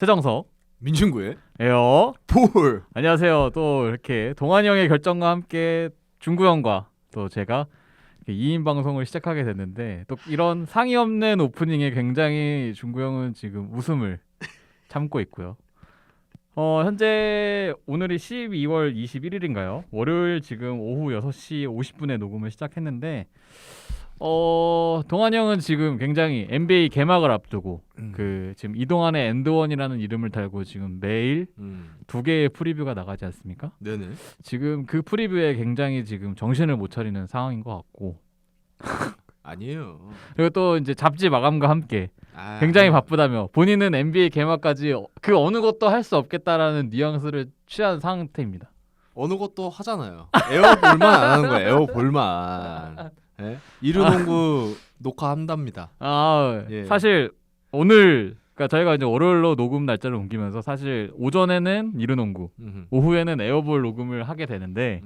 최정석 민준구의 에어. 볼. 안녕하세요. 또 이렇게 동환이 형의 결정과 함께 중구 형과 또 제가 2인 방송을 시작하게 됐는데, 또 이런 상의 없는 오프닝에 굉장히 중구 형은 지금 웃음을 참고 있고요. 현재 오늘이 12월 21일인가요? 월요일 지금 오후 6시 50분에 녹음을 시작했는데, 동환이 형은 지금 굉장히 NBA 개막을 앞두고 그 지금 이동환의 엔드원이라는 이름을 달고 지금 매일 2개의 프리뷰가 나가지 않습니까? 네네. 지금 그 프리뷰에 굉장히 지금 정신을 못 차리는 상황인 것 같고, 아니에요. 그리고 또 이제 잡지 마감과 함께 굉장히 바쁘다며 본인은 NBA 개막까지 그 어느 것도 할 수 없겠다라는 뉘앙스를 취한 상태입니다. 어느 것도 하잖아요. 에어볼만 안 하는 거예요. 에어볼만. 예? 이르농구 녹화한답니다. 예. 사실 오늘, 그러니까 저희가 이제 월요일로 녹음 날짜를 옮기면서 사실 오전에는 이르농구, 오후에는 에어볼 녹음을 하게 되는데,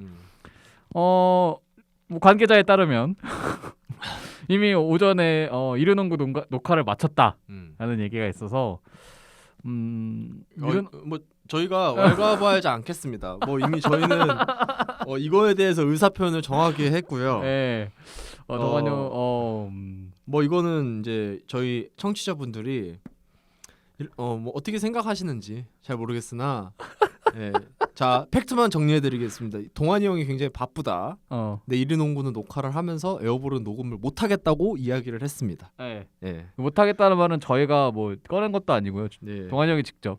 뭐 관계자에 따르면 이미 오전에 이르농구 녹화를 마쳤다라는 얘기가 있어서 뭐 저희가 왈가왈부하지 않겠습니다. 뭐 이미 저희는 이거에 대해서 의사 표현을 정확히 했고요. 네. 동환이 뭐 이거는 이제 저희 청취자분들이 뭐 어떻게 생각하시는지 잘 모르겠으나 예. 자, 팩트만 정리해드리겠습니다. 동환이 형이 굉장히 바쁘다. 근데 이르농구는 녹화를 하면서 에어볼은 녹음을 못하겠다고 이야기를 했습니다. 네. 예. 못하겠다는 말은 저희가 뭐 꺼낸 것도 아니고요. 네. 동환이 형이 직접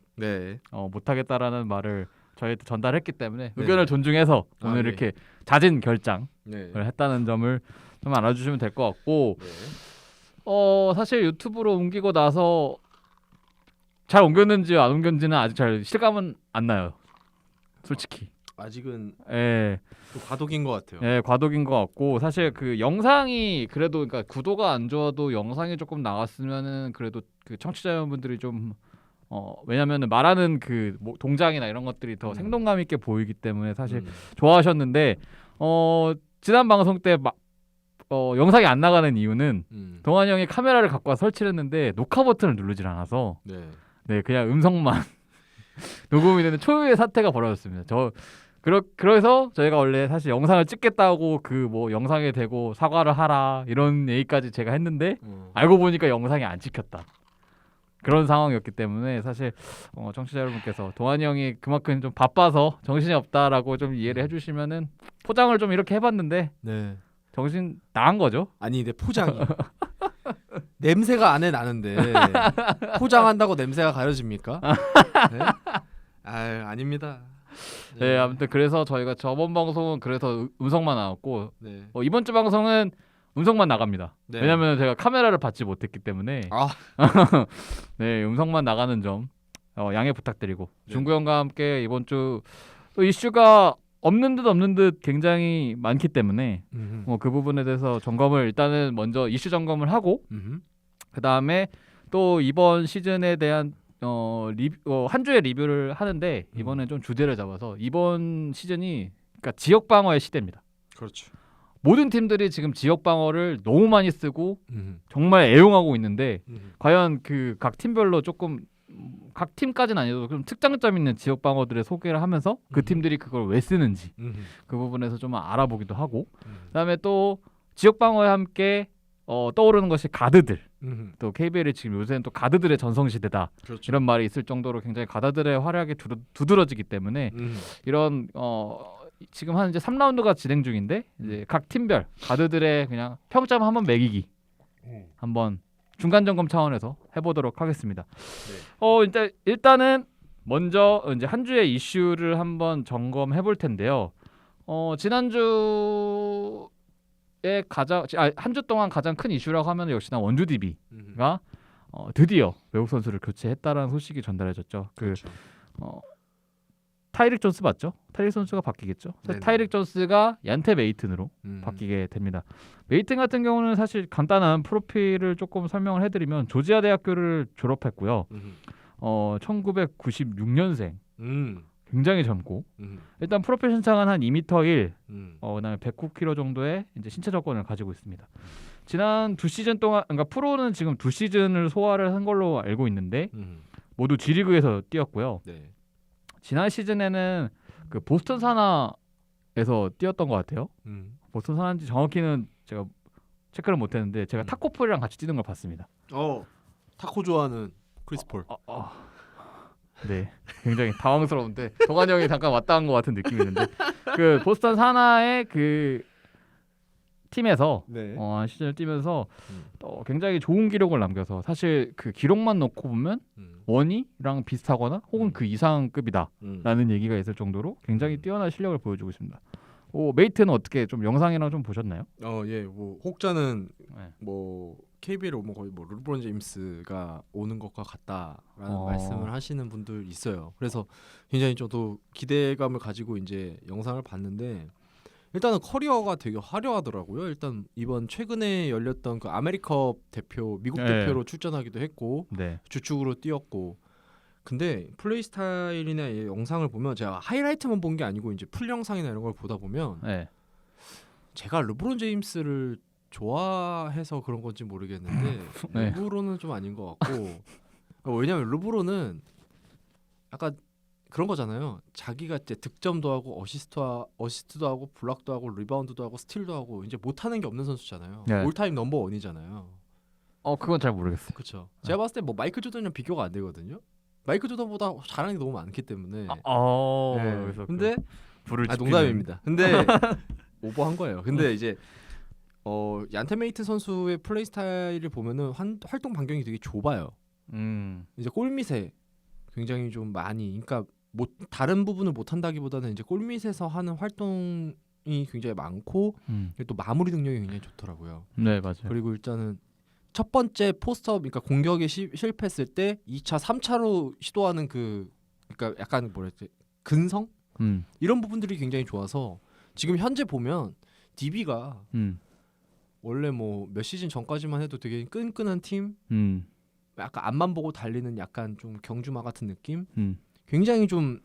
못하겠다라는 말을 저희한테 전달했기 때문에 의견을 존중해서 오늘 이렇게 잦은 결장을 했다는 점을 좀 알아주시면 될 것 같고, 사실 유튜브로 옮기고 나서 잘 옮겼는지 안 옮겼는지는 아직 잘 실감은 안 나요. 솔직히 아직은 또 과도기인 것 같아요. 과도기인 것 같고, 사실 그 영상이 그래도, 그러니까 구도가 안 좋아도 영상이 조금 나왔으면은 그래도 그 청취자 여러분들이 좀 왜냐면은 말하는 그 동작이나 이런 것들이 더 생동감 있게 보이기 때문에 사실 좋아하셨는데, 지난 방송 때 영상이 안 나가는 이유는 동환이 형이 카메라를 갖고 와 설치를 했는데 녹화 버튼을 누르질 않아서 그냥 음성만 녹음이 되는 초유의 사태가 벌어졌습니다. 그래서 저희가 원래 사실 영상을 찍겠다고 그 뭐 영상에 대고 사과를 하라 이런 얘기까지 제가 했는데 알고 보니까 영상이 안 찍혔다. 그런 상황이었기 때문에 사실 청취자 여러분께서 동환이 형이 그만큼 좀 바빠서 정신이 없다라고 좀 이해를 해주시면은, 포장을 좀 이렇게 해봤는데 정신 나간 거죠. 아니, 내 포장이 냄새가 안에 나는데 포장한다고 냄새가 가려집니까? 네? 아닙니다. 네, 아무튼 그래서 저희가 저번 방송은 그래서 음성만 나왔고, 이번 주 방송은 음성만 나갑니다. 왜냐면 제가 카메라를 받지 못했기 때문에 음성만 나가는 점 양해 부탁드리고, 중구 형과 함께 이번 주 또 이슈가 없는 듯 굉장히 많기 때문에 그 부분에 대해서 점검을 일단은 먼저 이슈 점검을 하고, 그 다음에 또 이번 시즌에 대한 한 주의 리뷰를 하는데, 이번엔 좀 주제를 잡아서 이번 시즌이 그러니까 지역 방어의 시대입니다. 그렇죠. 모든 팀들이 지금 지역 방어를 너무 많이 쓰고 정말 애용하고 있는데, 과연 그 각 팀별로 조금, 각 팀까지는 아니어도 좀 특장점 있는 지역 방어들의 소개를 하면서 그 팀들이 그걸 왜 쓰는지 그 부분에서 좀 알아보기도 하고, 그다음에 또 지역 방어에 함께 떠오르는 것이 가드들. 또 KBL이 지금 요새는 또 가드들의 전성시대다, 이런 말이 있을 정도로 굉장히 가드들의 활약이 두드러지기 때문에 이런 지금 한 이제 3라운드가 진행 중인데, 이제 각 팀별 가드들의 그냥 평점 한번 매기기 한번 중간 점검 차원에서 해보도록 하겠습니다. 일단은 먼저 이제 한 주의 이슈를 한번 점검해 볼 텐데요. 지난주에 한 주 동안 가장 큰 이슈라고 하면 역시나 원주 DB가 드디어 외국 선수를 교체했다라는 소식이 전달해졌죠. 타이릭 존스 맞죠? 타이릭 선수가 바뀌겠죠. 타이릭 존스가 얀테 메이튼으로 바뀌게 됩니다. 메이튼 같은 경우는 사실 간단한 프로필을 조금 설명을 해드리면, 조지아 대학교를 졸업했고요. 1996년생. 굉장히 젊고, 일단 프로필 신장은 한 2m 1, 그다음에 109kg 정도의 이제 신체 조건을 가지고 있습니다. 지난 2시즌 동안, 그러니까 프로는 지금 2시즌을 소화를 한 걸로 알고 있는데, 모두 G리그에서 뛰었고요. 네. 지난 시즌에는 그 보스턴 사나에서 뛰었던 것 같아요. 보스턴 사나인지 정확히는 제가 체크를 못했는데 제가 타코폴이랑 같이 뛰는 걸 봤습니다. 타코 좋아하는 크리스폴. 네, 굉장히 당황스러운데 동환이 형이 잠깐 왔다 간 것 같은 느낌이 있는데 그 보스턴 사나의 그 팀에서 네. 한 시즌을 뛰면서 굉장히 좋은 기록을 남겨서 사실 그 기록만 놓고 보면 원희랑 비슷하거나 혹은 그 이상급이다라는 얘기가 있을 정도로 굉장히 뛰어난 실력을 보여주고 있습니다. 메이트는 어떻게 좀 영상이랑 좀 보셨나요? 예, 뭐 혹자는 네. 뭐 KBL에 오면 거의 뭐 르브론 제임스가 오는 것과 같다라는 말씀을 하시는 분들 있어요. 그래서 굉장히 저도 기대감을 가지고 이제 영상을 봤는데 일단은 커리어가 되게 화려하더라고요. 일단 이번 최근에 열렸던 그 아메리컵 대표 미국 대표로 출전하기도 했고 주축으로 뛰었고 근데 플레이 스타일이나 이 영상을 보면 제가 하이라이트만 본 게 아니고 이제 풀 영상이나 이런 걸 보다 보면 제가 르브론 제임스를 좋아해서 그런 건지 모르겠는데 르브론은 좀 아닌 것 같고 왜냐하면 르브론은 약간 그런 거잖아요. 자기가 이제 득점도 하고 어시스트도 하고 블락도 하고 리바운드도 하고 스틸도 하고 이제 못하는 게 없는 선수잖아요. 올타임 넘버 원이잖아요. 그건 잘 모르겠어요. 그렇죠. 제가 봤을 때 뭐 마이클 조던이랑 비교가 안 되거든요. 마이클 조던보다 잘하는 게 너무 많기 때문에. 그래서 근데 불을 농담입니다. 근데 오버한 거예요. 근데 이제 얀테 메이튼 선수의 플레이 스타일을 보면은 활동 반경이 되게 좁아요. 이제 골밑에 굉장히 좀 많이, 그러니까 다른 부분을 못 한다기보다는 이제 골밑에서 하는 활동이 굉장히 많고 또 마무리 능력이 굉장히 좋더라고요. 네, 맞아요. 그리고 일단은 첫 번째 포스트업, 그러니까 공격에 실패했을 때 2차, 3차로 시도하는 그러니까 약간 뭐랄지 근성 이런 부분들이 굉장히 좋아서 지금 현재 보면 DB가 원래 뭐 몇 시즌 전까지만 해도 되게 끈끈한 팀, 약간 앞만 보고 달리는 약간 좀 경주마 같은 느낌, 굉장히 좀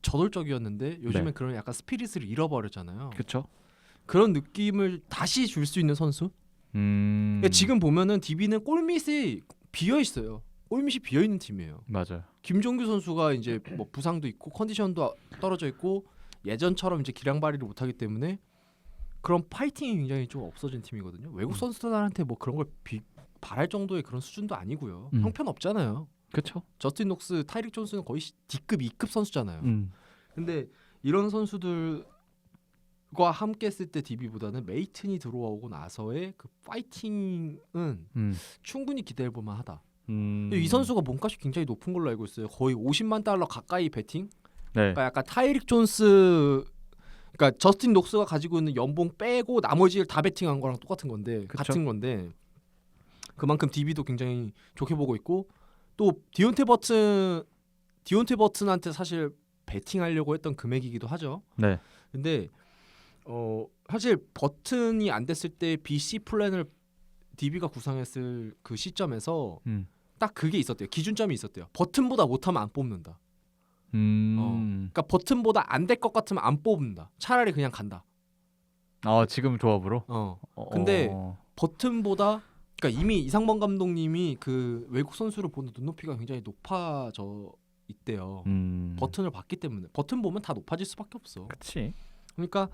저돌적이었는데 요즘에 그런 약간 스피릿을 잃어버렸잖아요. 그렇죠. 그런 느낌을 다시 줄 수 있는 선수. 그러니까 지금 보면은 DB는 골밑이 비어 있어요. 골밑이 비어 있는 팀이에요. 맞아요. 김종규 선수가 이제 뭐 부상도 있고 컨디션도 떨어져 있고 예전처럼 이제 기량 발휘를 못하기 때문에 그런 파이팅이 굉장히 좀 없어진 팀이거든요. 외국 선수들한테 뭐 그런 걸 바랄 정도의 그런 수준도 아니고요. 형편 없잖아요. 그렇죠. 저스틴 녹스, 타이릭 존스는 거의 D급, E급 선수잖아요. 근데 이런 선수들과 함께 했을 때 DB보다는 메이튼이 들어오고 나서의 그 파이팅은 충분히 기대해 볼 만하다. 이 선수가 몸값이 굉장히 높은 걸로 알고 있어요. 거의 50만 달러 가까이 베팅. 그러니까 약간 타이릭 존스, 그러니까 저스틴 녹스가 가지고 있는 연봉 빼고 나머지를 다 베팅한 거랑 똑같은 건데, 같은 건데 그만큼 DB도 굉장히 좋게 보고 있고, 또 디온테 버튼한테 사실 베팅하려고 했던 금액이기도 하죠. 근데 사실 버튼이 안 됐을 때 BC 플랜을 DB가 구상했을 그 시점에서 딱 그게 있었대요. 기준점이 있었대요. 버튼보다 못하면 안 뽑는다. 그러니까 버튼보다 안 될 것 같으면 안 뽑는다. 차라리 그냥 간다. 지금 조합으로? 근데 버튼보다, 그러니까 이미 이상범 감독님이 그 외국 선수를 보는 눈높이가 굉장히 높아져 있대요. 버튼을 봤기 때문에. 버튼 보면 다 높아질 수밖에 없어. 그렇지. 그러니까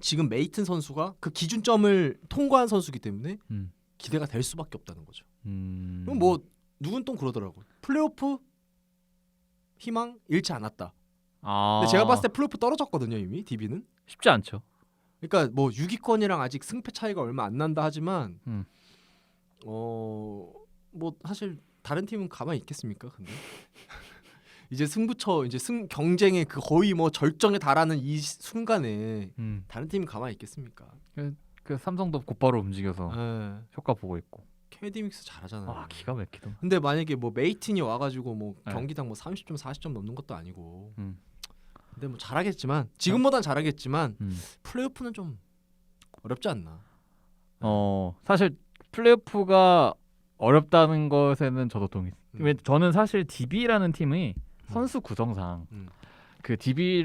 지금 메이튼 선수가 그 기준점을 통과한 선수기 때문에 기대가 될 수밖에 없다는 거죠. 그럼 뭐 누군 또 그러더라고. 플레이오프 희망 잃지 않았다. 근데 제가 봤을 때 플레이오프 떨어졌거든요. 이미 DB는 쉽지 않죠. 그러니까 뭐 6위권이랑 아직 승패 차이가 얼마 안 난다 하지만 뭐 사실 다른 팀은 가만히 있겠습니까? 근데 이제 승부처, 이제 경쟁의 그 거의 뭐 절정에 달하는 이 순간에 다른 팀이 가만히 있겠습니까? 그 삼성도 곧바로 움직여서 효과 보고 있고. 케이디믹스 잘하잖아요. 기가 막히다. 근데 만약에 뭐 메이튼이 와가지고 뭐 경기당 뭐 30점 40점 넘는 것도 아니고 근데 뭐 잘하겠지만 지금보단 잘하겠지만 플레이오프는 좀 어렵지 않나. 사실 플레이오프가 어렵다는 것에는 저도 동의. 왜 저는 사실 DB라는 팀이 선수 구성상 그 DB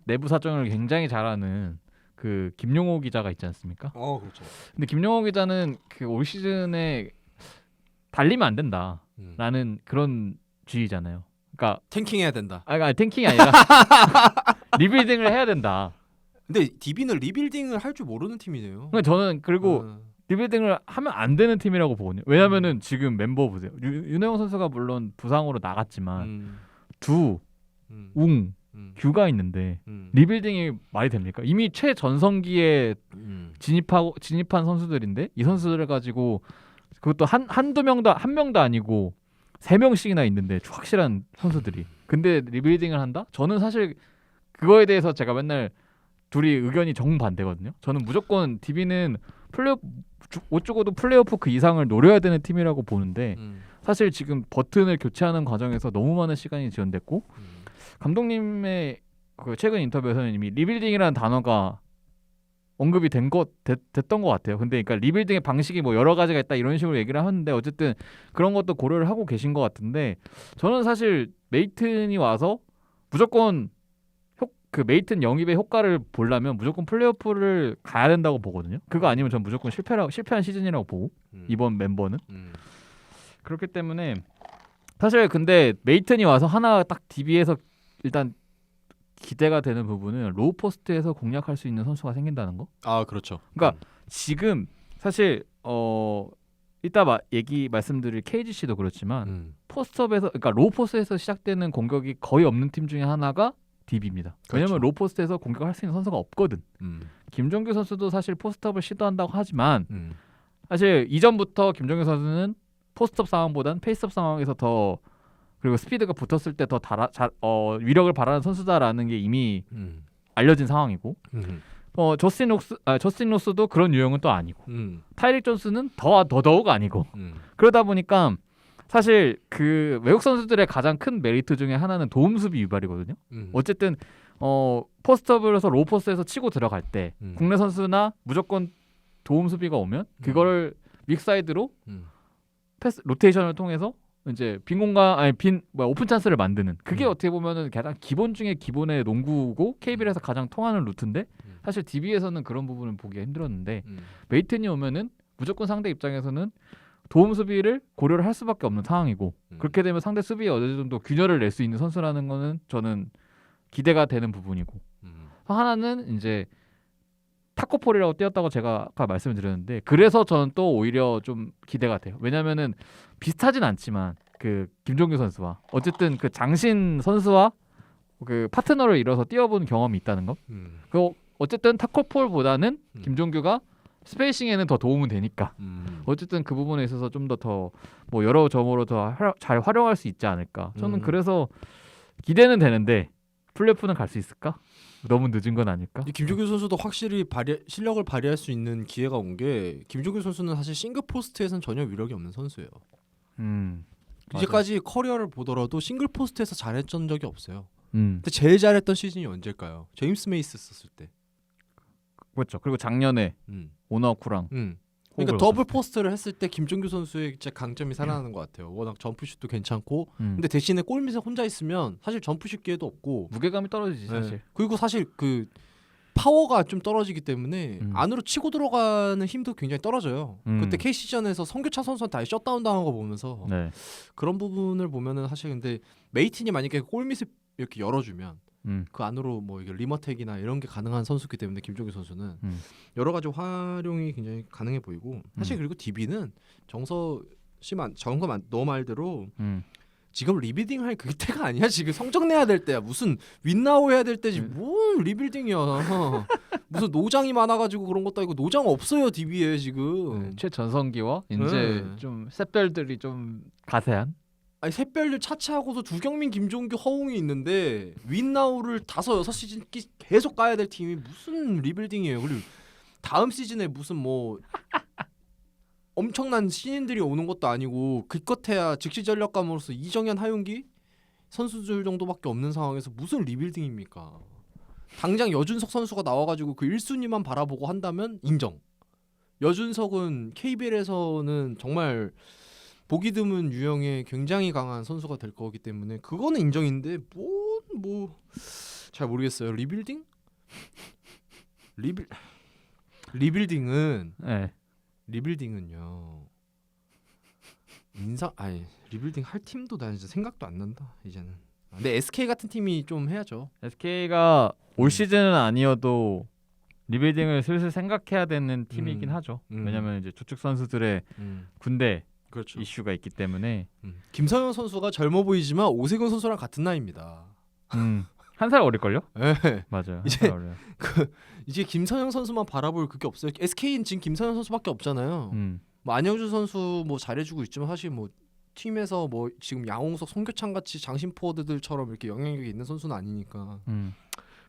내부 사정을 굉장히 잘하는 그 김용호 기자가 있지 않습니까? 그렇죠. 근데 김용호 기자는 그 올 시즌에 달리면 안 된다. 그런 주의잖아요. 그러니까 탱킹해야 된다. 아니 탱킹이 아니라 리빌딩을 해야 된다. 근데 DB는 리빌딩을 할 줄 모르는 팀이네요. 그러니까 저는 그리고 리빌딩을 하면 안 되는 팀이라고 보거든요. 왜냐면은 지금 멤버 보세요. 윤호영 선수가 물론 부상으로 나갔지만 두, 웅, 규가 있는데 리빌딩이 말이 됩니까? 이미 최전성기에 진입한 선수들인데 이 선수들을 가지고 그것도 한두 명도 한 명도 아니고 3명씩이나 있는데 확실한 선수들이. 근데 리빌딩을 한다? 저는 사실 그거에 대해서 제가 맨날 둘이 의견이 정반대거든요. 저는 무조건 DB는 플레이오프 못 죽어도 플레이오프 그 이상을 노려야 되는 팀이라고 보는데 사실 지금 버튼을 교체하는 과정에서 너무 많은 시간이 지연됐고 감독님의 그 최근 인터뷰에서는 이미 리빌딩이라는 단어가 언급이 됐던 것 같아요. 근데 그러니까 리빌딩의 방식이 뭐 여러 가지가 있다 이런 식으로 얘기를 하는데 어쨌든 그런 것도 고려를 하고 계신 것 같은데 저는 사실 메이튼이 와서 무조건 그 메이튼 영입의 효과를 보려면 무조건 플레이오프를 가야 된다고 보거든요. 그거 아니면 전 무조건 실패한 시즌이라고 보고 이번 멤버는 그렇기 때문에 사실 근데 메이튼이 와서 하나 딱 DB에서 일단 기대가 되는 부분은 로우 포스트에서 공략할 수 있는 선수가 생긴다는 거. 아 그렇죠. 그러니까 지금 사실 이따 말씀드릴 KGC도 그렇지만 포스트업에서 그러니까 로우 포스트에서 시작되는 공격이 거의 없는 팀 중에 하나가 DB입니다. 왜냐면 그렇죠. 로우 포스트에서 공격할 수 있는 선수가 없거든. 김종규 선수도 사실 포스트업을 시도한다고 하지만 사실 이전부터 김종규 선수는 포스트업 상황보단 페이스업 상황에서 더 그리고 스피드가 붙었을 때 더 위력을 발하는 선수다라는 게 이미 알려진 상황이고 저스틴 로스도 그런 유형은 또 아니고 타이릭 존스는 더더욱 아니고 그러다 보니까 사실 그 외국 선수들의 가장 큰 메리트 중에 하나는 도움 수비 유발이거든요. 어쨌든 포스트업으로서 로우 포스트에서 치고 들어갈 때 국내 선수나 무조건 도움 수비가 오면 그거를 믹사이드로 패스 로테이션을 통해서 이제 빈 공간 오픈 찬스를 만드는 그게 어떻게 보면은 가장 기본 중에 기본의 농구고 KBL에서 가장 통하는 루트인데 사실 DB에서는 그런 부분을 보기가 힘들었는데 메이튼이 오면은 무조건 상대 입장에서는 도움 수비를 고려를 할 수밖에 없는 상황이고 그렇게 되면 상대 수비에 어느 정도 균열을 낼 수 있는 선수라는 거는 저는 기대가 되는 부분이고 하나는 이제 타코폴이라고 띄었다고 제가 아까 말씀을 드렸는데 그래서 저는 또 오히려 좀 기대가 돼요. 왜냐면은 비슷하진 않지만 그 김종규 선수와 어쨌든 그 장신 선수와 그 파트너를 이뤄서 뛰어본 경험이 있다는 거. 그 어쨌든 타코폴보다는 김종규가 스페이싱에는 더 도움은 되니까 어쨌든 그 부분에 있어서 좀 더 뭐 여러 점으로 더 잘 활용할 수 있지 않을까. 저는 그래서 기대는 되는데 플레이오프는 갈 수 있을까? 너무 늦은 건 아닐까? 김종규 선수도 확실히 실력을 발휘할 수 있는 기회가 온 게 김종규 선수는 사실 싱글 포스트에서는 전혀 위력이 없는 선수예요. 이제까지 커리어를 보더라도 싱글 포스트에서 잘했던 적이 없어요. 근데 제일 잘했던 시즌이 언제일까요? 제임스 메이스 썼을 때. 그렇죠. 그리고 작년에 오나쿠랑 그러니까 더블 포스트를 했을 때 김종규 선수의 진짜 강점이 살아나는 것 같아요. 워낙 점프슛도 괜찮고 근데 대신에 골밑에 혼자 있으면 사실 점프슛 기회도 없고 무게감이 떨어지지 사실. 네. 그리고 사실 그 파워가 좀 떨어지기 때문에 안으로 치고 들어가는 힘도 굉장히 떨어져요. 그때 KC전에서 성교차 선수한테 아예 셧다운 당한 거 보면서 그런 부분을 보면은 사실 근데 메이튼이 만약에 골밑을 이렇게 열어주면 그 안으로 뭐 이게 리머텍이나 이런 게 가능한 선수기 때문에 김종규 선수는 여러 가지 활용이 굉장히 가능해 보이고 사실 그리고 DB는 정서 너 말대로 지금 리빌딩 할 그때가 아니야. 지금 성적 내야 될 때야. 무슨 윈나우 해야 될 때지. 뭔 리빌딩이야. 무슨 노장이 많아가지고 그런 것도 아니고 노장 없어요 DB에 지금. 최전성기와 이제 좀 샛별들이 좀 가세한. 아니 샛별들 차치하고서 두경민, 김종규, 허웅이 있는데 윈나우를 5-6시즌 계속 가야 될 팀이 무슨 리빌딩이에요. 그리고 다음 시즌에 무슨 뭐 엄청난 신인들이 오는 것도 아니고 기껏해야 즉시 전력감으로서 이정현, 하윤기 선수들 정도밖에 없는 상황에서 무슨 리빌딩입니까? 당장 여준석 선수가 나와가지고 그 1순위만 바라보고 한다면 인정. 여준석은 KBL에서는 정말 보기 드문 유형의 굉장히 강한 선수가 될 거기 때문에 그거는 인정인데 뭐 잘 모르겠어요. 리빌딩? 리빌딩은 네. 리빌딩은요. 리빌딩 할 팀도 나 진짜 생각도 안 난다 이제는. 근데 SK 같은 팀이 좀 해야죠. SK가 올 시즌은 아니어도 리빌딩을 슬슬 생각해야 되는 팀이긴 하죠. 왜냐면 이제 주축 선수들의 군대 그렇죠. 이슈가 있기 때문에. 김성현 선수가 젊어 보이지만 오세근 선수랑 같은 나이입니다. 한 살 어릴걸요? 네. 맞아요. 한 이제 살 어려요. 이제 김선영 선수만 바라볼 그게 없어요. SK는 지금 김선영 선수밖에 없잖아요. 뭐 안영준 선수 뭐 잘해주고 있지만 사실 뭐 팀에서 뭐 지금 양홍석, 송교창 같이 장신 포워드들처럼 이렇게 영향력이 있는 선수는 아니니까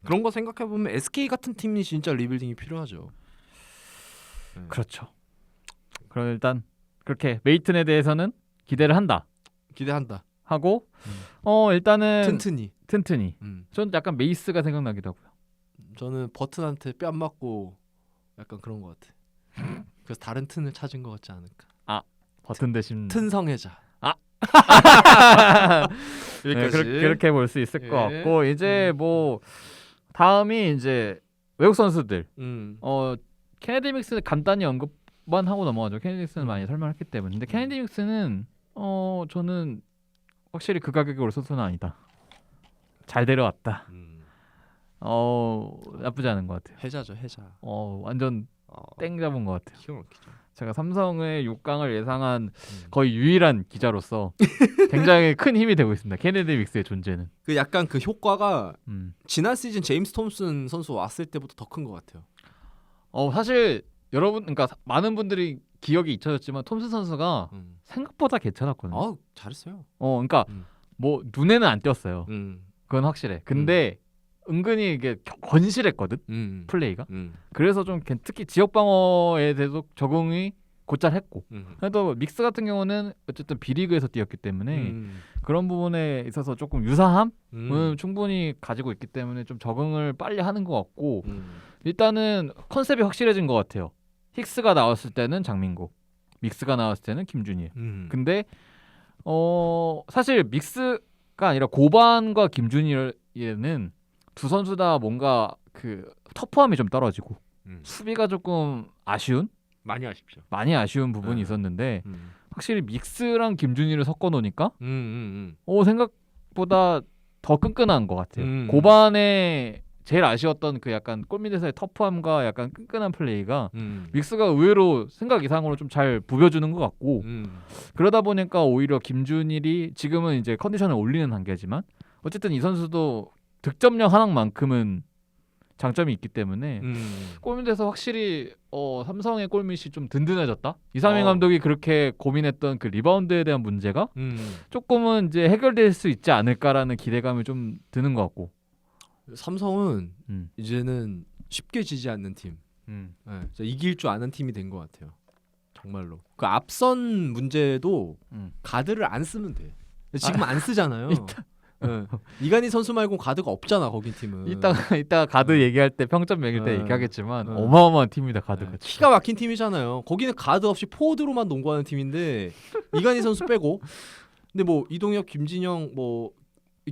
그런 거 생각해 보면 SK 같은 팀이 진짜 리빌딩이 필요하죠. 네. 그렇죠. 그럼 일단 그렇게 메이튼에 대해서는 기대를 한다. 기대한다. 하고 일단은 튼튼히. 전 약간 메이스가 생각나기도 하고요. 저는 버튼한테 뺨 맞고 약간 그런 것 같아. 그래서 다른 튼을 찾은 것 같지 않을까. 버튼 대신 튼성애자. 네, 그렇게 볼 수 있을 것 같고 이제 뭐 다음이 이제 외국 선수들. 케네디 믹스 간단히 언급만 하고 넘어가죠. 케네디 믹스는 많이 설명했기 때문에. 근데 케네디 믹스는 저는 확실히 그 가격에 올 선수는 아니다. 잘 데려왔다. 나쁘지 않은 것 같아요. 해자죠, 해자. 완전 땡 잡은 것 같아요. 기가 막히죠. 제가 삼성의 6강을 예상한 거의 유일한 기자로서 굉장히 큰 힘이 되고 있습니다. 케네디 믹스의 존재는. 그 약간 그 효과가 지난 시즌 제임스 톰슨 선수 왔을 때부터 더 큰 것 같아요. 사실 여러분, 그러니까 많은 분들이 기억이 잊혀졌지만 톰슨 선수가 생각보다 괜찮았거든요. 잘했어요. 그러니까 뭐 눈에는 안 띄었어요. 그건 확실해. 근데 은근히 이게 건실했거든. 플레이가. 그래서 좀 특히 지역 방어에 대해서 적응이 곧잘 했고. 그래도 믹스 같은 경우는 어쨌든 B리그에서 뛰었기 때문에 그런 부분에 있어서 조금 유사함은 충분히 가지고 있기 때문에 좀 적응을 빨리 하는 것 같고 일단은 컨셉이 확실해진 것 같아요. 힉스가 나왔을 때는 장민국, 믹스가 나왔을 때는 김준일. 근데 사실 믹스가 아니라 고반과 김준일에는 두 선수 다 뭔가 그 터프함이 좀 떨어지고 수비가 조금 많이 아쉽죠. 많이 아쉬운 부분이 있었는데 확실히 믹스랑 김준일을 섞어 놓으니까 생각보다 더 끈끈한 것 같아요. 고반에 제일 아쉬웠던 그 약간 골밑에서의 터프함과 약간 끈끈한 플레이가 믹스가 의외로 생각 이상으로 좀 잘 부벼주는 것 같고 그러다 보니까 오히려 김준일이 지금은 이제 컨디션을 올리는 단계지만 어쨌든 이 선수도 득점력 하나만큼은 장점이 있기 때문에 골밑에서 확실히 삼성의 골밑이 좀 든든해졌다. 이상민 감독이 그렇게 고민했던 그 리바운드에 대한 문제가 조금은 이제 해결될 수 있지 않을까라는 기대감이 좀 드는 것 같고 삼성은 이제는 쉽게 지지 않는 팀, 이길 줄 아는 팀이 된 것 같아요. 정말로 그 앞선 문제도 가드를 안 쓰면 돼. 지금 안 쓰잖아요. 이간희 선수 말고 가드가 없잖아 거긴 팀은. 이따가 가드 얘기할 때 평점 매길 때 얘기하겠지만 어마어마한 팀이다 가드가. 기가 막힌 팀이잖아요. 거기는 가드 없이 포워드로만 농구하는 팀인데 이간희 선수 빼고. 근데 뭐 이동혁, 김진영, 뭐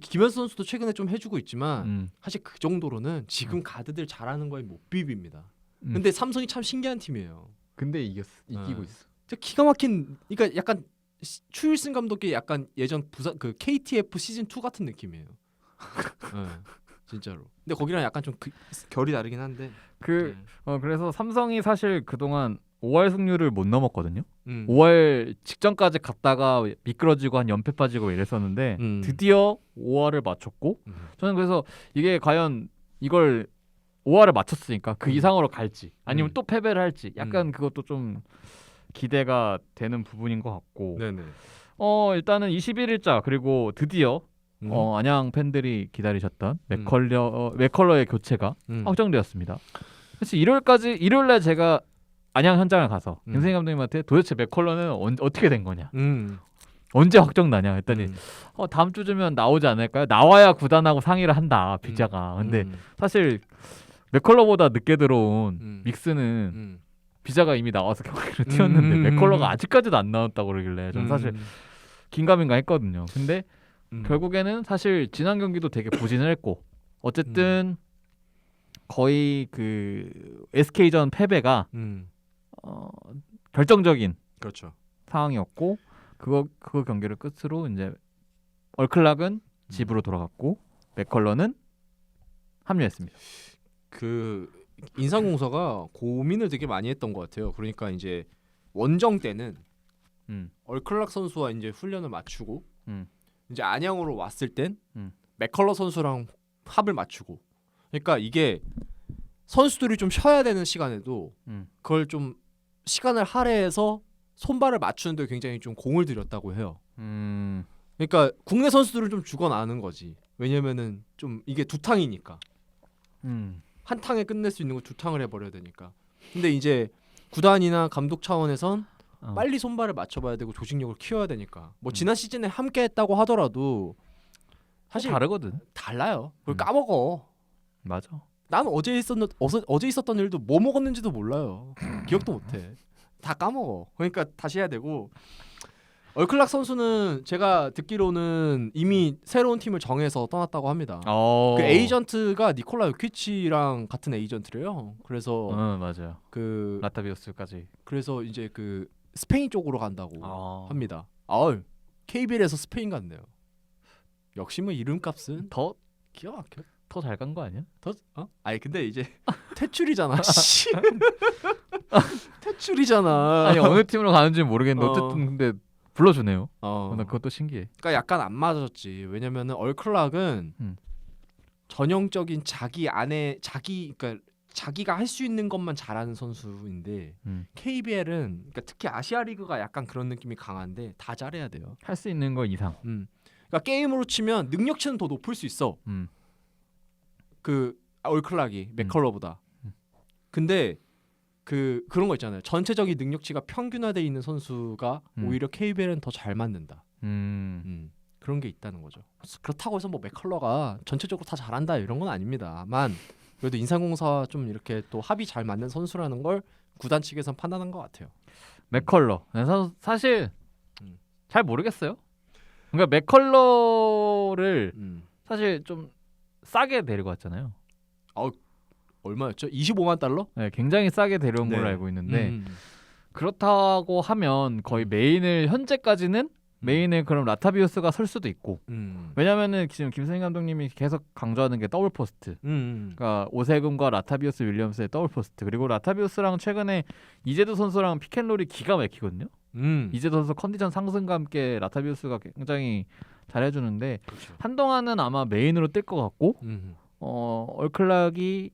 김현수 선수도 최근에 좀 해주고 있지만 사실 그 정도로는 지금 가드들 잘하는 거에 못 비빕니다. 근데 삼성이 참 신기한 팀이에요. 근데 이기고 있어. 기가 막힌. 그러니까 약간 추일승 감독의 약간 예전 부산 그 KTF 시즌 2 같은 느낌이에요. 진짜로. 근데 거기랑 약간 좀 결이 다르긴 한데. 그래서 삼성이 사실 그동안 5할 승률을 못 넘었거든요. 5할 직전까지 갔다가 미끄러지고 한 연패 빠지고 이랬었는데 드디어 5할을 맞췄고 저는 그래서 이게 과연 이걸 5할을 맞췄으니까 그 이상으로 갈지 아니면 또 패배를 할지 약간 그것도 좀 기대가 되는 부분인 것 같고 네네. 일단은 21일자 그리고 드디어 안양 팬들이 기다리셨던 맥컬러의 교체가 확정되었습니다. 그래서 일요일날 제가 안양 현장을 가서 김승희 감독님한테 도대체 맥컬러는 어떻게 된 거냐 언제 확정나냐 했더니 다음 주쯤면 나오지 않을까요? 나와야 구단하고 상의를 한다 비자가. 근데 사실 맥컬러보다 늦게 들어온 믹스는 비자가 이미 나와서 경기를 뛰었는데 맥컬러가 아직까지도 안 나왔다고 그러길래 저는 사실 긴가민가 했거든요. 근데 결국에는 사실 지난 경기도 되게 부진을 했고 어쨌든 거의 그 SK전 패배가 결정적인 그렇죠. 상황이었고 그거 경기를 끝으로 이제 얼클락은 집으로 돌아갔고 맥컬러는 합류했습니다. 그 인상공사가 고민을 되게 많이 했던 것 같아요. 그러니까 이제 원정 때는 얼클락 선수와 이제 훈련을 맞추고 이제 안양으로 왔을 땐 맥컬러 선수랑 합을 맞추고 그러니까 이게 선수들이 좀 쉬어야 되는 시간에도 그걸 좀 시간을 할애해서 손발을 맞추는데 굉장히 좀 공을 들였다고 해요. 그러니까 국내 선수들은 좀 죽어나는 거지. 왜냐면은 좀 이게 두 탕이니까 한 탕에 끝낼 수 있는 거 두 탕을 해버려야 되니까. 근데 이제 구단이나 감독 차원에선 빨리 손발을 맞춰봐야 되고 조직력을 키워야 되니까. 뭐 지난 시즌에 함께했다고 하더라도 사실 다르거든. 달라요. 그걸 까먹어. 맞아. 난 어제 있었던 일도 뭐 먹었는지도 몰라요. 기억도 못해. 다 까먹어. 그러니까 다시 해야 되고. 얼클락 선수는 제가 듣기로는 이미 새로운 팀을 정해서 떠났다고 합니다. 그 에이전트가 니콜라 요키치랑 같은 에이전트래요. 그래서 맞아요. 그 라타비우스까지. 그래서 이제 그 스페인 쪽으로 간다고 합니다. KBL에서 스페인 갔네요. 역시 뭐 이름값은 더 기가 막혀. 더 잘 간 거 아니야? 아니 근데 이제 퇴출이잖아. 씨. 퇴출이잖아. 아니 어느 팀으로 가는지는 모르겠는데 어쨌든 근데 불러주네요. 나 그것도 신기해. 그러니까 약간 안 맞았지. 왜냐면은 얼클락은 전형적인 그러니까 자기가 할 수 있는 것만 잘하는 선수인데 KBL은 그러니까 특히 아시아 리그가 약간 그런 느낌이 강한데 다 잘해야 돼요. 할 수 있는 거 이상. 그러니까 게임으로 치면 능력치는 더 높을 수 있어. 그 얼클락이 맥컬러보다. 근데 그런 거 있잖아요. 전체적인 능력치가 평균화돼 있는 선수가 오히려 KBL은 더 잘 맞는다. 그런 게 있다는 거죠. 그렇다고 해서 뭐 맥컬러가 전체적으로 다 잘한다 이런 건 아닙니다만 그래도 인상공사와 좀 이렇게 또 합이 잘 맞는 선수라는 걸 구단 측에선 판단한 것 같아요. 맥컬러. 사실 잘 모르겠어요. 그러니까 맥컬러를 사실 좀 싸게 데리고 왔잖아요. 얼마였죠? 25만 달러? 네, 굉장히 싸게 데려온 걸로 알고 있는데 그렇다고 하면 거의 메인을 현재까지는 메인에 그럼 라타비우스가 설 수도 있고 왜냐면은 지금 김선희 감독님이 계속 강조하는 게 더블 포스트 그러니까 오세근과 라타비우스 윌리엄스의 더블 포스트 그리고 라타비우스랑 최근에 이재도 선수랑 피켄롤이 기가 막히거든요. 이재도 선수 컨디션 상승과 함께 라타비우스가 굉장히 잘해주는데 그렇죠. 한동안은 아마 메인으로 뛸 것 같고 얼클락이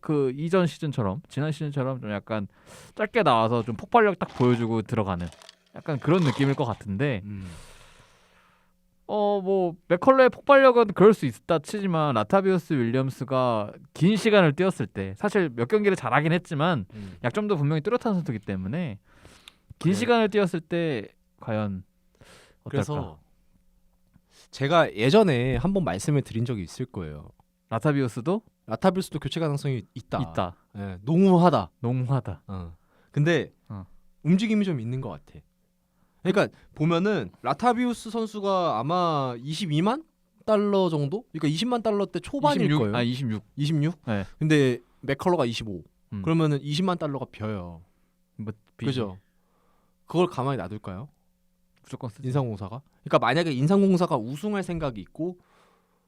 그 이전 시즌처럼 지난 시즌처럼 좀 약간 짧게 나와서 좀 폭발력 딱 보여주고 들어가는 약간 그런 느낌일 것 같은데 뭐 맥컬러의 폭발력은 그럴 수 있다 치지만 라타비우스 윌리엄스가 긴 시간을 뛰었을 때 사실 몇 경기를 잘하긴 했지만 약점도 분명히 뚜렷한 선수이기 때문에 긴 시간을 뛰었을 때 과연 어떨까? 그래서 제가 예전에 한번 말씀을 드린 적이 있을 거예요. 라타비우스도 교체 가능성이 있다. 예, 농후하다. 근데 움직임이 좀 있는 것 같아. 그러니까 보면은 라타비우스 선수가 아마 22만 달러 정도? 그러니까 20만 달러 때 초반일 26, 거예요. 26? 네. 근데 맥컬러가 25. 그러면은 20만 달러가 벼요. 그죠? 그걸 가만히 놔둘까요? 무조건 쓰지. 인상공사가? 그러니까 만약에 인상공사가 우승할 생각이 있고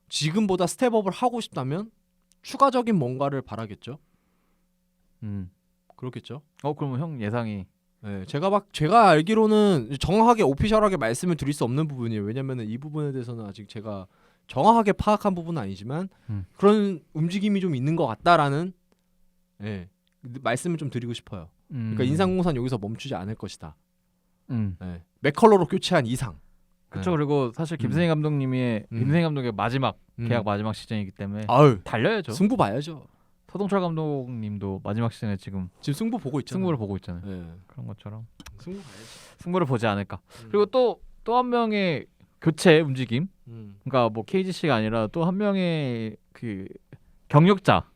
지금보다 스텝업을 하고 싶다면 추가적인 뭔가를 바라겠죠. 그렇겠죠. 그러면 형 예상이 네, 제가 알기로는 정확하게 오피셜하게 말씀을 드릴 수 없는 부분이에요. 왜냐면은 이 부분에 대해서는 아직 제가 정확하게 파악한 부분은 아니지만 그런 움직임이 좀 있는 것 같다라는 말씀을 좀 드리고 싶어요. 그러니까 인상공사는 여기서 멈추지 않을 것이다. 맥컬러로 교체한 이상. 그렇죠. 그리고 사실 김선희 감독님의 마지막 계약 마지막 시즌이기 때문에 달려야죠. 승부 봐야죠. 서동철 감독님도 마지막 시즌에 지금 승부 보고 있잖아요. 승부를 보고 있잖아요. 그런 것처럼 승부 봐야지. 승부를 보지 않을까. 그리고 또 한 명의 교체 움직임. 그러니까 뭐 KGC가 아니라 또 한 명의 그 경력자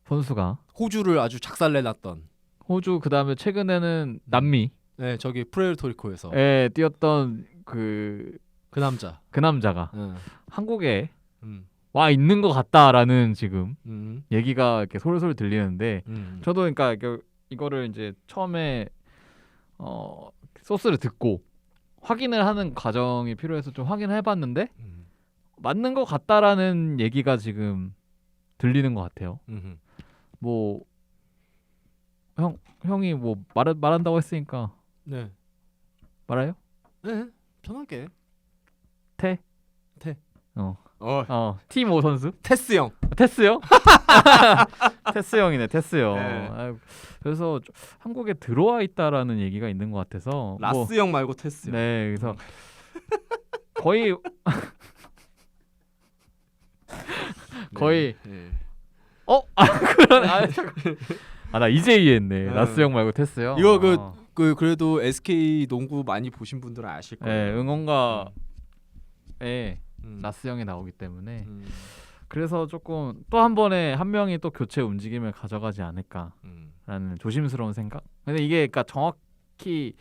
선수가 호주를 아주 작살내놨던 호주 그다음에 최근에는 남미 저기 푸에르토리코에서 뛰었던 그 남자가 한국에 와 있는 것 같다라는 지금 얘기가 이렇게 솔솔 들리는데 저도 그러니까 이거를 이제 처음에 소스를 듣고 확인을 하는 과정이 필요해서 좀 확인을 해봤는데 음. 맞는 것 같다라는 얘기가 지금 들리는 것 같아요. 음. 뭐 형이 뭐 말한다고 했으니까 네. 말아요? 네. 편하게. 태? 태. 어. 어. 티모 선수? 테스 형. 테스 형? 테스 형이네, 테스 형. 네. 아유, 그래서 한국에 들어와 있다라는 얘기가 있는 것 같아서 라스 형 말고 테스 형. 네, 그래서 거의 거의 네. 그런 나 이제 이해했네. 네. 라스 형 말고 테스 형. 이거 그래도 SK 농구 많이 보신 분들은 아실 거예요. 네, 응원가에 음. 라스 형이 나오기 때문에 음. 그래서 조금 또 한 번에 한 명이 또 교체 움직임을 가져가지 않을까라는 음. 조심스러운 생각. 근데 이게 그러니까 정확히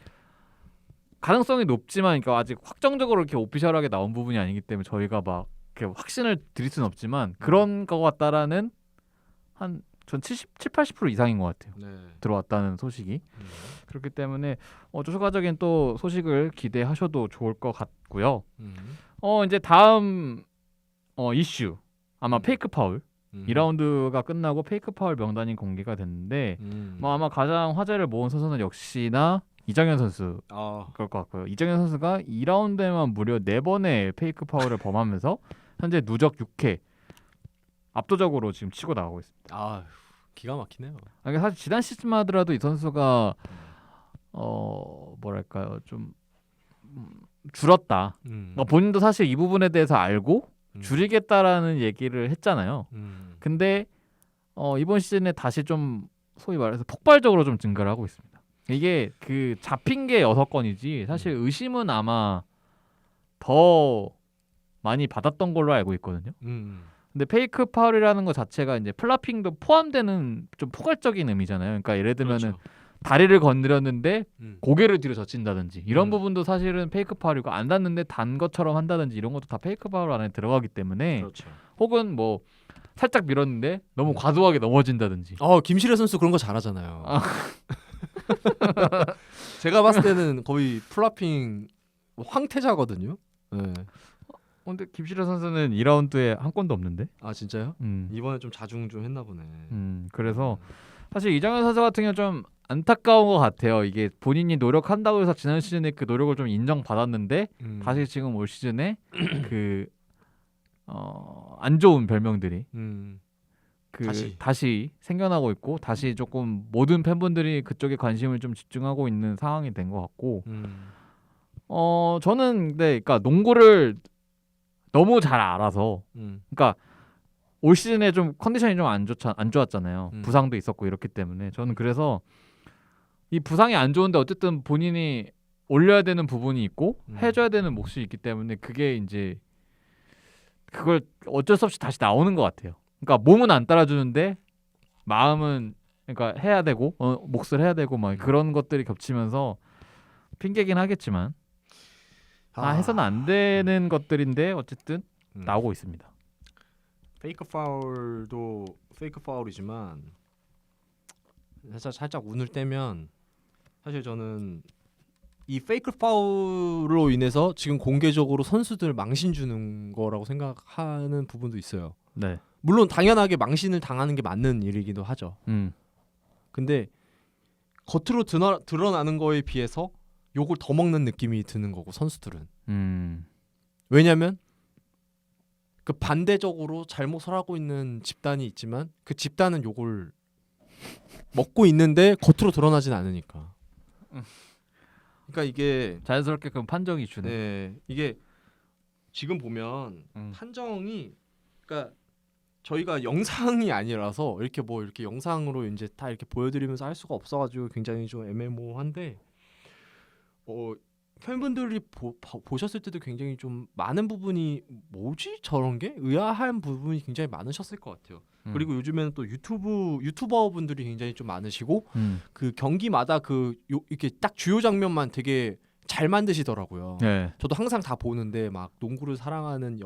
가능성이 높지만 그러니까 아직 확정적으로 이렇게 오피셜하게 나온 부분이 아니기 때문에 저희가 막 이렇게 확신을 드릴 수는 없지만 그런 것 같다라는 한 전 70-80% 이상인 것 같아요. 네. 들어왔다는 소식이. 그렇기 때문에 추가적인 또 소식을 기대하셔도 좋을 것 같고요. 이제 다음 이슈 아마 페이크 파울 2라운드가 끝나고 페이크 파울 명단이 공개가 됐는데 뭐 아마 가장 화제를 모은 선수는 역시나 이정현 선수 그럴 것 같고요. 이정현 선수가 2라운드에만 무려 4번의 페이크 파울을 범하면서 현재 누적 6회 압도적으로 지금 치고 나가고 있습니다. 아, 기가 막히네요. 사실 지난 시즌만 하더라도 이 선수가 뭐랄까요, 좀 줄었다. 본인도 사실 이 부분에 대해서 알고 줄이겠다라는 얘기를 했잖아요. 근데 이번 시즌에 다시 좀 소위 말해서 폭발적으로 좀 증가를 하고 있습니다. 이게 그 잡힌 게 6건이지 사실 의심은 아마 더 많이 받았던 걸로 알고 있거든요. 근데 페이크 파울이라는 것 자체가 이제 플라핑도 포함되는 좀 포괄적인 의미잖아요. 그러니까 예를 들면은 그렇죠. 다리를 건드렸는데 고개를 뒤로 젖힌다든지 이런 부분도 사실은 페이크 파울이고 안 닿는데 단 것처럼 한다든지 이런 것도 다 페이크 파울 안에 들어가기 때문에 그렇죠. 혹은 뭐 살짝 밀었는데 너무 과도하게 넘어진다든지. 김시래 선수 그런 거 잘하잖아요. 제가 봤을 때는 거의 플라핑 황태자거든요. 네. 근데 김시려 선수는 2라운드에 한 건도 없는데. 아 진짜요? 이번에 좀 자중 좀 했나 보네. 그래서 사실 이정현 선수 같은 경우 좀 안타까운 것 같아요. 이게 본인이 노력한다고 해서 지난 시즌에 그 노력을 좀 인정받았는데 다시 지금 올 시즌에 그 안 좋은 별명들이 다시 생겨나고 있고 다시 조금 모든 팬분들이 그쪽에 관심을 좀 집중하고 있는 상황이 된 것 같고 저는 근데 그러니까 농구를 너무 잘 알아서 그러니까 올 시즌에 좀 컨디션이 좀 안 좋았잖아요. 부상도 있었고 이렇기 때문에 저는 그래서 이 부상이 안 좋은데 어쨌든 본인이 올려야 되는 부분이 있고 해줘야 되는 몫이 있기 때문에 그게 이제 그걸 어쩔 수 없이 다시 나오는 것 같아요. 그러니까 몸은 안 따라주는데 마음은 그러니까 해야 되고 몫을 해야 되고 막 그런 것들이 겹치면서 핑계긴 하겠지만 해서는 안 되는 것들인데 어쨌든 나오고 있습니다. 페이크 파울도 페이크 파울이지만 살짝 운을 떼면 사실 저는 이 페이크 파울로 인해서 지금 공개적으로 선수들 망신 주는 거라고 생각하는 부분도 있어요. 네. 물론 당연하게 망신을 당하는 게 맞는 일이기도 하죠. 근데 겉으로 드러나는 거에 비해서 욕을 더 먹는 느낌이 드는 거고 선수들은. 왜냐면 그 반대적으로 잘못을 하고 있는 집단이 있지만 그 집단은 욕을 먹고 있는데 겉으로 드러나진 않으니까. 그러니까 이게 자연스럽게 그럼 판정 이슈네. 네, 이게 지금 보면 판정이 그러니까 저희가 영상이 아니라서 이렇게 영상으로 이제 다 이렇게 보여드리면서 할 수가 없어가지고 굉장히 좀 애매모호한데 팬분들이 보셨을 때도 굉장히 좀 많은 부분이 뭐지 저런 게 의아한 부분이 굉장히 많으셨을 것 같아요. 그리고 요즘에는 또 유튜버 분들이 굉장히 좀 많으시고 그 경기마다 이렇게 딱 주요 장면만 되게 잘 만드시더라고요. 네. 저도 항상 다 보는데 막 농구를 사랑하는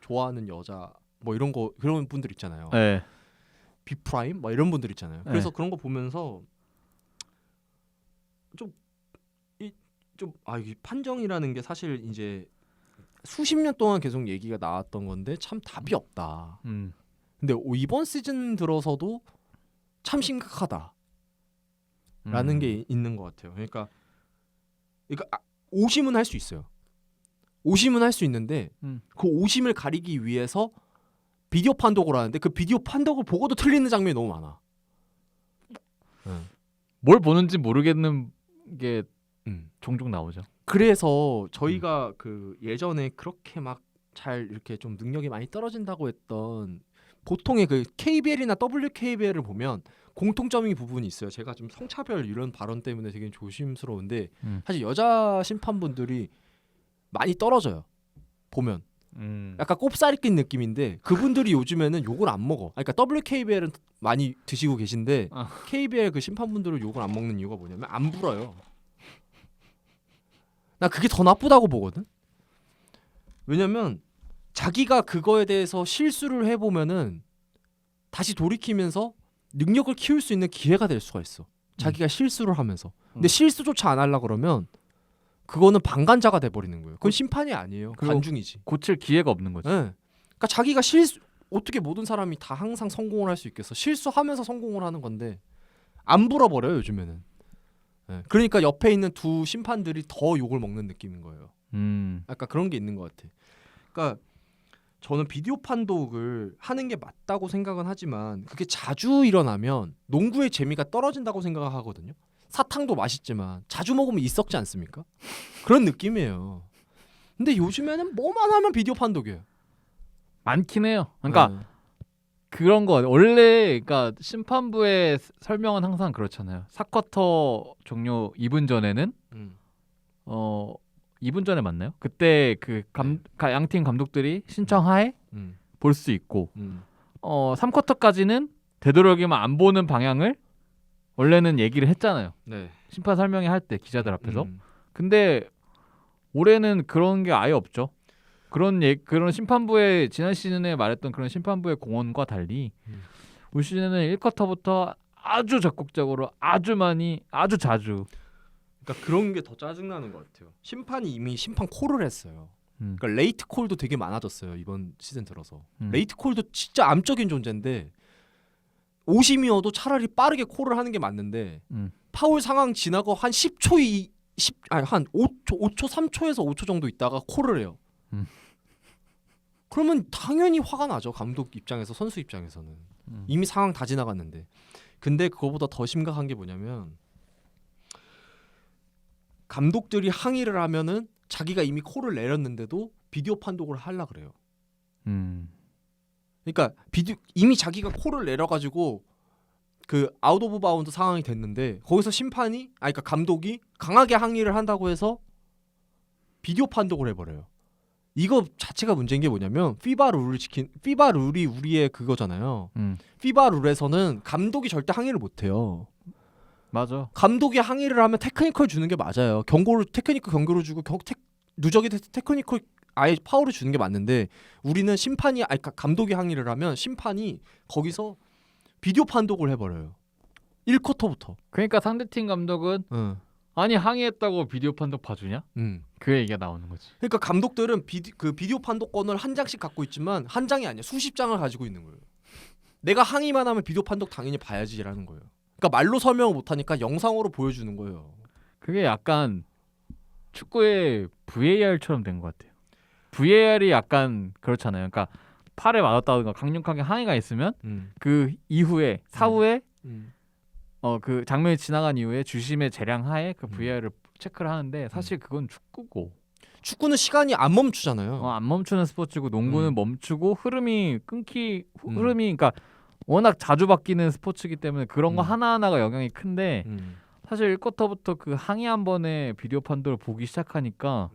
좋아하는 여자 뭐 이런 거 그런 분들 있잖아요. 네. 비프라임 막 뭐, 이런 분들 있잖아요. 뭐, 이런 분들 있잖아요. 그래서 그런 거 보면서 좀 좀 좀 이게 판정이라는 게 사실 이제 수십 년 동안 계속 얘기가 나왔던 건데 참 답이 없다. 근데 이번 시즌 들어서도 참 심각하다라는 게 있는 것 같아요. 그러니까 오심은 할 수 있어요. 오심은 할 수 있는데 그 오심을 가리기 위해서 비디오 판독을 하는데 그 비디오 판독을 보고도 틀리는 장면이 너무 많아. 뭘 보는지 모르겠는 게 종종 나오죠. 그래서 저희가 그 예전에 그렇게 막 잘 이렇게 좀 능력이 많이 떨어진다고 했던 보통의 그 KBL이나 WKBL을 보면 공통점이 부분이 있어요. 제가 좀 성차별 이런 발언 때문에 되게 조심스러운데 사실 여자 심판분들이 많이 떨어져요. 보면 약간 꼽사리 낀 느낌인데 그분들이 요즘에는 욕을 안 먹어. 그러니까 WKBL은 많이 드시고 계신데 KBL 그 심판분들은 욕을 안 먹는 이유가 뭐냐면 안 불어요. 나 그게 더 나쁘다고 보거든. 왜냐면 자기가 그거에 대해서 실수를 해보면은 다시 돌이키면서 능력을 키울 수 있는 기회가 될 수가 있어. 자기가 실수를 하면서. 근데 실수조차 안 하려고 그러면 그거는 방관자가 돼버리는 거예요. 그건 심판이 아니에요. 관중이지. 고칠 기회가 없는 거지. 네. 그러니까 자기가 어떻게 모든 사람이 다 항상 성공을 할 수 있겠어. 실수하면서 성공을 하는 건데 안 불어버려요 요즘에는. 네. 그러니까 옆에 있는 두 심판들이 더 욕을 먹는 느낌인 거예요. 약간 그런 게 있는 것 같아. 그러니까 저는 비디오 판독을 하는 게 맞다고 생각은 하지만 그게 자주 일어나면 농구의 재미가 떨어진다고 생각하거든요. 사탕도 맛있지만 자주 먹으면 이썩지 않습니까? 그런 느낌이에요. 근데 요즘에는 뭐만 하면 비디오 판독이에요. 많긴 해요. 그러니까 그런 거 원래 그러니까 심판부의 설명은 항상 그렇잖아요. 4쿼터 종료 2분 전에는 2분 전에 맞나요? 그때 그 양팀 감독들이 신청하에 볼 수 있고 3쿼터까지는 되도록이면 안 보는 방향을 원래는 얘기를 했잖아요. 네. 심판 설명회 할 때 기자들 앞에서. 근데 올해는 그런 게 아예 없죠. 그런 심판부의 지난 시즌에 말했던 그런 심판부의 공언과 달리 올 시즌에는 1쿼터부터 아주 적극적으로 아주 많이 아주 자주 그러니까 그런 게 더 짜증나는 것 같아요. 심판이 이미 심판 콜을 했어요. 그러니까 레이트 콜도 되게 많아졌어요 이번 시즌 들어서. 레이트 콜도 진짜 암적인 존재인데 오심이어도 차라리 빠르게 콜을 하는 게 맞는데 파울 상황 지나고 한 10초 한 5초 3초에서 5초 정도 있다가 콜을 해요. 그러면 당연히 화가 나죠. 감독 입장에서 선수 입장에서는. 이미 상황 다 지나갔는데. 근데 그거보다 더 심각한 게 뭐냐면 감독들이 항의를 하면은 자기가 이미 콜을 내렸는데도 비디오 판독을 하려 그래요. 그러니까 이미 자기가 콜을 내려가지고 그 아웃 오브 바운드 상황이 됐는데 거기서 심판이 그러니까 감독이 강하게 항의를 한다고 해서 비디오 판독을 해버려요. 이거 자체가 문제인 게 뭐냐면 피바 룰이 우리의 그거잖아요. 피바 룰에서는 감독이 절대 항의를 못해요. 맞아. 감독이 항의를 하면 테크니컬 주는 게 맞아요. 테크니컬 경고를 주고 누적이 테크니컬 아예 파울을 주는 게 맞는데 우리는 감독이 항의를 하면 심판이 거기서 비디오 판독을 해버려요. 1쿼터부터. 그러니까 상대팀 감독은 아니 항의했다고 비디오 판독 봐주냐? 그 얘기가 나오는 거지. 그러니까 감독들은 비디오 판독권을 한 장씩 갖고 있지만 한 장이 아니야. 수십 장을 가지고 있는 거예요. 내가 항의만 하면 비디오 판독 당연히 봐야지라는 거예요. 그러니까 말로 설명을 못하니까 영상으로 보여주는 거예요. 그게 약간 축구의 VAR처럼 된 것 같아요. VAR이 약간 그렇잖아요. 그러니까 팔에 맞았다든가 강력하게 항의가 있으면 그 이후에 사후에 그 장면이 지나간 이후에 주심의 재량하에 그 VAR을 체크를 하는데 사실 그건 축구는 시간이 안 멈추잖아요. 안 멈추는 스포츠고 농구는 멈추고 흐름이 그러니까 워낙 자주 바뀌는 스포츠이기 때문에 그런 거 하나하나가 영향이 큰데 사실 1쿼터부터 그 항의 한 번에 비디오 판독을 보기 시작하니까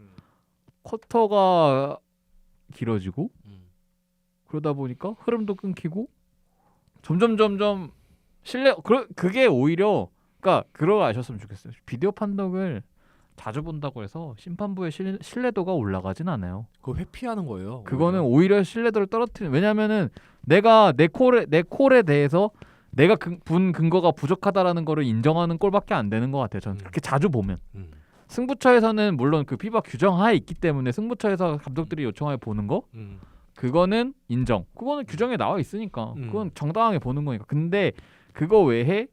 쿼터가 길어지고 그러다 보니까 흐름도 끊기고 점점 그게 오히려 그러니까 그러고 아셨으면 좋겠어요. 비디오 판독을 자주 본다고 해서 심판부의 신뢰도가 올라가진 않아요. 그거 회피하는 거예요. 그거는 오히려 신뢰도를 떨어뜨리는. 왜냐면은 내가 내 콜에 대해서 내가 본 근거가 부족하다라는 거를 인정하는 꼴밖에 안 되는 것 같아요. 저는 그렇게 자주 보면. 승부처에서는 물론 그 피바 규정하에 있기 때문에 승부처에서 감독들이 요청하에 보는 거 그거는 인정. 그거는 규정에 나와 있으니까 그건 정당하게 보는 거니까. 근데 그거 외에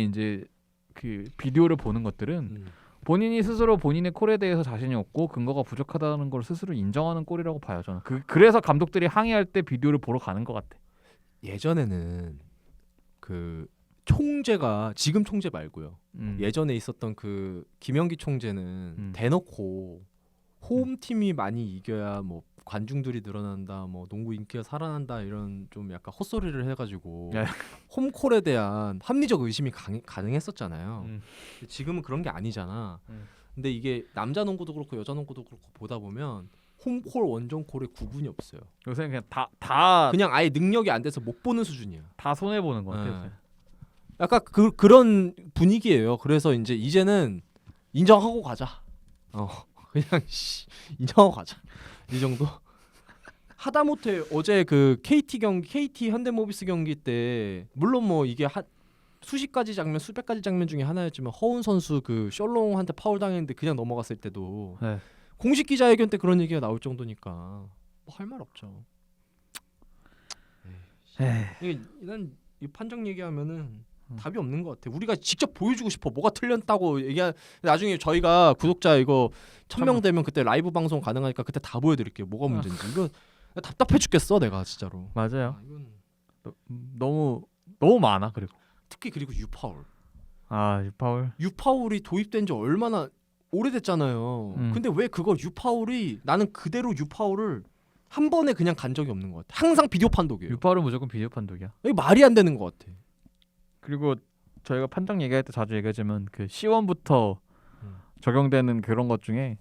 이제 그 비디오를 보는 것들은 본인이 스스로 본인의 콜에 대해서 자신이 없고 근거가 부족하다는 걸 스스로 인정하는 꼴이라고 봐요 저는. 그래서 감독들이 항의할 때 비디오를 보러 가는 것 같아. 예전에는 그 총재가 지금 총재 말고요. 예전에 있었던 그 김영기 총재는 대놓고 홈팀이 많이 이겨야 뭐 관중들이 늘어난다, 뭐 농구 인기가 살아난다 이런 좀 약간 헛소리를 해가지고 야. 홈콜에 대한 합리적 의심이 가능했었잖아요. 근데 지금은 그런 게 아니잖아. 근데 이게 남자 농구도 그렇고 여자 농구도 그렇고 보다 보면 홈콜 원정콜에 구분이 없어요. 요새 그냥 다 그냥 아예 능력이 안 돼서 못 보는 수준이야. 손해 보는 것 같아요. 네. 약간 그런 분위기예요. 그래서 이제는 인정하고 가자. 그냥 인정하고 가자. 이 정도. 하다못해 어제 그 KT 현대모비스 경기 때 물론 뭐 이게 수십 가지 장면, 수백 가지 장면 중에 하나였지만 허운 선수 그 셜롱한테 파울 당했는데 그냥 넘어갔을 때도 네. 공식 기자회견 때 그런 얘기가 나올 정도니까 뭐 할 말 없죠. 난 이 판정 얘기하면은 답이 없는 것 같아. 우리가 직접 보여주고 싶어. 뭐가 틀렸다고 나중에 저희가 구독자 이거 1000명 되면 그때 라이브 방송 가능하니까 그때 다 보여드릴게요. 뭐가 문제인지. 이거 답답해 죽겠어 내가 진짜로. 맞아요. 이건 너무 많아. 그리고 유파울. 유파울. 유파울이 도입된 지 얼마나 오래됐잖아요. 근데 왜 그걸 유파울이 나는 그대로 유파울을 한 번에 그냥 간 적이 없는 것 같아. 항상 비디오 판독이에요. 유파울은 무조건 비디오 판독이야. 이게 말이 안 되는 것 같아. 그리고 저희가 판정 얘기할 때 자주 얘기하지만 그 C1부터 적용되는 그런 것 중에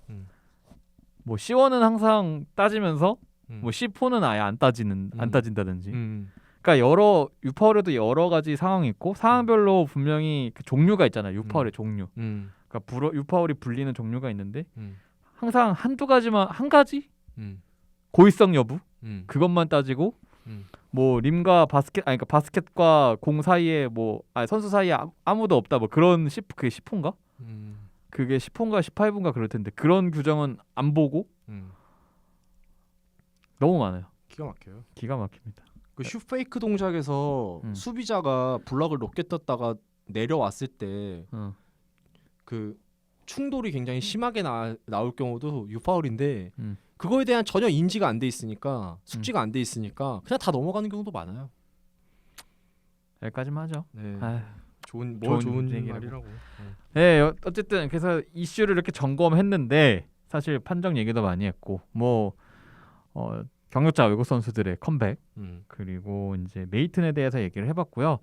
뭐 C1은 항상 따지면서 뭐 C4는 아예 안 따진다든지. 그러니까 유파울에도 여러 가지 상황이 있고 상황별로 분명히 그 종류가 있잖아요. 유파울의 종류. 그러니까 유파울이 불리는 종류가 있는데 항상 한두 가지만 한 가지 고의성 여부 그것만 따지고 뭐 림과 그러니까 바스켓과 공 사이에 선수 사이에 아무도 없다 뭐 그런 그게 10호인가? 그게 10호인가 18호인가 그럴 텐데 그런 규정은 안 보고 너무 많아요. 기가 막혀요. 기가 막힙니다. 그 슈페이크 동작에서 수비자가 블럭을 높게 떴다가 내려왔을 때 그 충돌이 굉장히 심하게 나올 경우도 유파울인데 그거에 대한 전혀 인지가 안 돼 있으니까 숙지가 안 돼 있으니까 그냥 다 넘어가는 경우도 많아요. 여기까지만 하죠. 네. 좋은 얘기라고. 말이라고. 네, 어쨌든 그래서 이슈를 이렇게 점검했는데 사실 판정 얘기도 많이 했고 경력자 외국 선수들의 컴백 그리고 이제 메이튼에 대해서 얘기를 해봤고요.